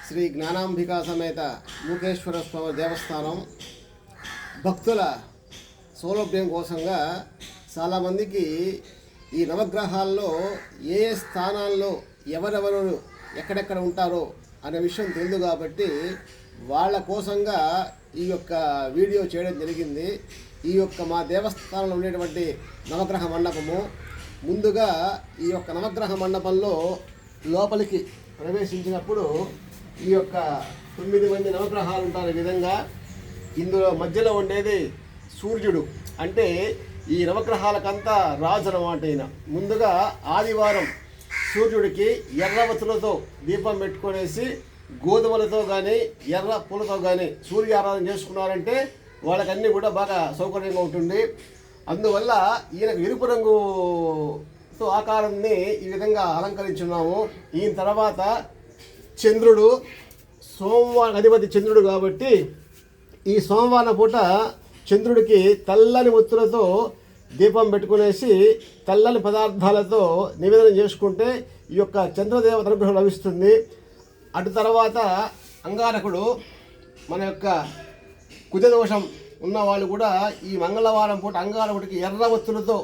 శ్రీ జ్ఞానాంబికా సమేత మూకేశ్వర స్వామి దేవస్థానం భక్తుల సౌలభ్యం కోసంగా చాలామందికి ఈ నవగ్రహాల్లో ఏ స్థానాల్లో ఎవరెవరు ఎక్కడెక్కడ ఉంటారో అనే విషయం తెలియదు కాబట్టి వాళ్ళ కోసంగా ఈ యొక్క వీడియో చేయడం జరిగింది. ఈ యొక్క మా దేవస్థానంలో ఉండేటువంటి నవగ్రహ మండపము. ముందుగా ఈ యొక్క నవగ్రహ మండపంలో లోపలికి ప్రవేశించినప్పుడు ఈ యొక్క 9 మంది నవగ్రహాలు ఉంటారు. ఈ విధంగా ఇందులో మధ్యలో ఉండేది సూర్యుడు, అంటే ఈ నవగ్రహాలకంతా రాజు అన్నమాట. ఈయన ముందుగా ఆదివారం సూర్యుడికి ఎర్రవతులతో దీపం పెట్టుకొనేసి గోధుమలతో కానీ ఎర్ర పూలతో కానీ సూర్య ఆరాధన చేసుకున్నారంటే వాళ్ళకన్నీ కూడా బాగా సౌకర్యంగా ఉంటుంది. అందువల్ల ఈయనకు ఎరుపు రంగుతో ఆకారాన్ని ఈ విధంగా అలంకరించున్నాము. ఈయన తర్వాత చంద్రుడు, సోమవారం అధిపతి చంద్రుడు కాబట్టి ఈ సోమవారం పూట చంద్రుడికి తెల్లని ఒత్తులతో దీపం పెట్టుకునేసి తెల్లని పదార్థాలతో నివేదన చేసుకుంటే ఈ యొక్క చంద్రదేవత అనుగ్రహం లభిస్తుంది. అటు తర్వాత అంగారకుడు, మన యొక్క కుజదోషం ఉన్నవాళ్ళు కూడా ఈ మంగళవారం పూట అంగారకుడికి ఎర్ర ఒత్తులతో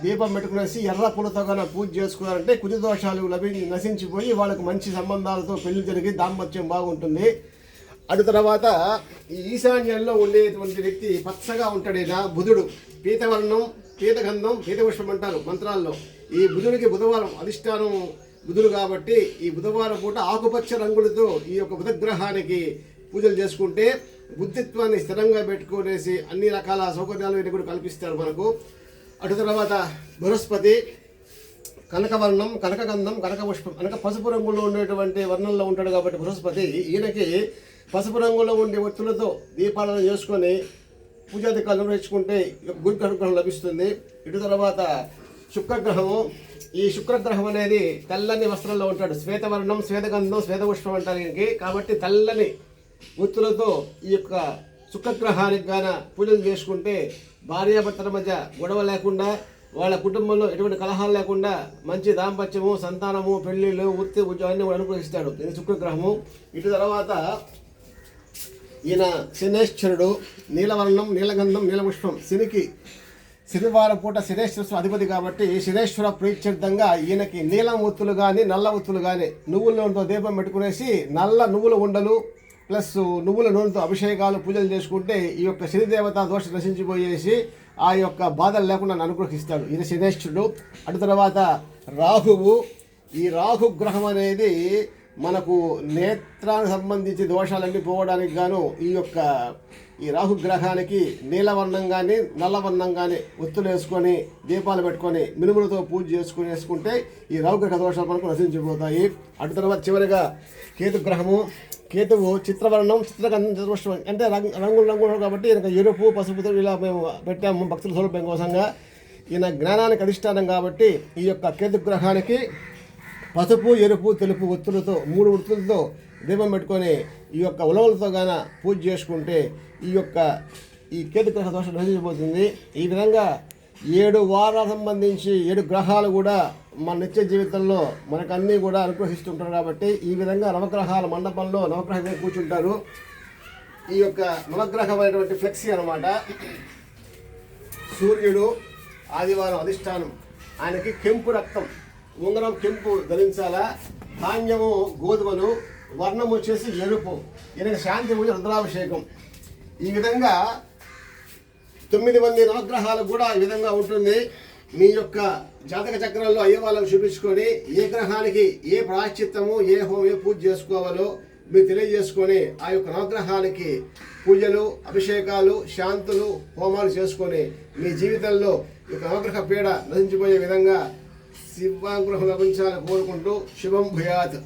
దీపం పెట్టుకునేసి ఎర్ర పూలతో కన్నా పూజ చేసుకున్నారంటే కుజదోషాలు నశించిపోయి వాళ్ళకు మంచి సంబంధాలతో పెళ్లి జరిగి దాంపత్యం బాగుంటుంది. అటు తర్వాత ఈ ఈశాన్యంలో ఉండేటువంటి వ్యక్తి పచ్చగా ఉంటాడైనా బుధుడు, పీతవర్ణం, పీతగంధం, పీతపుష్పం అంటారు మంత్రాల్లో. ఈ బుధుడికి బుధవారం అధిష్టానం బుధుడు కాబట్టి ఈ బుధవారం పూట ఆకుపచ్చ రంగులతో ఈ యొక్క బుధగ్రహానికి పూజలు చేసుకుంటే బుద్ధిత్వాన్ని స్థిరంగా పెట్టుకునేసి అన్ని రకాల సౌకర్యాలు కూడా కల్పిస్తారు మనకు. అటు తర్వాత బృహస్పతి కనకవర్ణం, కనకగంధం, కనకపుష్పం అనగా పసుపు రంగులో ఉండేటువంటి వర్ణంలో ఉంటాడు కాబట్టి బృహస్పతి ఈయనకి పసుపు రంగులో ఉండే ఒత్తులతో దీపాలను చేసుకొని పూజాధికారులు నిర్వహించుకుంటే గురు అనుగ్రహం లభిస్తుంది. ఇటు తర్వాత శుక్రగ్రహము. ఈ శుక్రగ్రహం అనేది తెల్లని వస్త్రంలో ఉంటాడు. శ్వేతవర్ణం, శ్వేతగంధం, శ్వేతపుష్పం అంటారు ఈయనకి. కాబట్టి తెల్లని ఒత్తులతో ఈ యొక్క శుక్రగ్రహానికి గాన పూజలు చేసుకుంటే భార్యాభర్తల మధ్య గొడవ లేకుండా, వాళ్ళ కుటుంబంలో ఎటువంటి కలహాలు లేకుండా మంచి దాంపత్యము, సంతానము, పెళ్లిళ్ళు, వృత్తి, ఉద్యోగాన్ని కూడా అనుగ్రహిస్తాడు ఇది శుక్రగ్రహము. ఇటు తర్వాత ఈయన శనేశ్వరుడు, నీలవర్ణం, నీలగంధం, నీలపుష్పం. శనివారం పూట శనేశ్వర అధిపతి కాబట్టి శనేశ్వర ప్రీత్యర్థంగా ఈయనకి నీలం ఒత్తులు కానీ నల్ల ఒత్తులు కానీ నువ్వుల నూనెతో దీపం పెట్టుకునేసి నల్ల నువ్వుల ఉండలు ప్లస్ నువ్వుల నూనెతో అభిషేకాలు పూజలు చేసుకుంటే ఈ యొక్క శనిదేవత దోషం నశించిపోయేసి ఆ యొక్క బాధలు లేకుండా అనుగ్రహిస్తాడు ఈయన శనేశ్వరుడు. అటు తర్వాత రాహువు. ఈ రాహుగ్రహం అనేది మనకు నేత్రానికి సంబంధించి దోషాలన్నీ పోవడానికి గాను ఈ రాహుగ్రహానికి నీలవర్ణం కానీ నల్లవర్ణం కానీ ఒత్తులు వేసుకొని దీపాలు పెట్టుకొని మినుములతో పూజ వేసుకుంటే ఈ రాహుగ్రహ దోషాలు మనకు నశించిపోతాయి. అటు తర్వాత చివరిగా కేతుగ్రహము. కేతువు చిత్రవర్ణం, చిత్రగంధం, చతుర్పుష్పం అంటే రంగులు కాబట్టి ఈయన ఎరుపు, పసుపుతో ఇలా మేము పెట్టాము భక్తుల సౌలభ్యం కోసంగా. ఈయన జ్ఞానానికి అధిష్టానం కాబట్టి ఈ యొక్క కేతుగ్రహానికి పసుపు, ఎరుపు, తెలుపు ఒత్తులతో 3 ఒత్తులతో దీపం పెట్టుకొని ఈ యొక్క ఉలవలతో గాన పూజ చేసుకుంటే ఈ కేతుగ్రహ దోషం నశించిపోతుంది. ఈ విధంగా 7 వారాలకు సంబంధించి 7 గ్రహాలు కూడా మన నిత్య జీవితంలో మనకన్నీ కూడా అనుగ్రహిస్తుంటారు కాబట్టి ఈ విధంగా నవగ్రహాల మండపంలో నవగ్రహం కూర్చుంటారు. ఈ యొక్క నవగ్రహమైనటువంటి ఫ్లెక్సీ అన్నమాట. సూర్యుడు ఆదివారం అధిష్టానం, ఆయనకి కెంపు రక్తం, ఉంగరం కెంపు ధరించాలా, ధాన్యము గోధుమలు, వర్ణం వచ్చేసి ఎరుపు. ఈయనకి శాంతి పూజ, రుద్రాభిషేకం. ఈ విధంగా 9 మంది నవగ్రహాలు కూడా ఈ విధంగా ఉంటుంది. మీ యొక్క జాతక చక్రంలో అయ్యే వాళ్ళని చూపించుకొని ఏ గ్రహానికి ఏ ప్రాయశ్చిత్తము, ఏ హోమం, ఏ పూజ చేసుకోవాలో మీరు తెలియజేసుకొని ఆ యొక్క నవగ్రహానికి పూజలు, అభిషేకాలు, శాంతులు, హోమాలు చేసుకొని మీ జీవితంలో ఈ యొక్క నవగ్రహ పీడ నశించిపోయే విధంగా శివానుగ్రహం లభించాలని కోరుకుంటూ శుభం భూయాత్.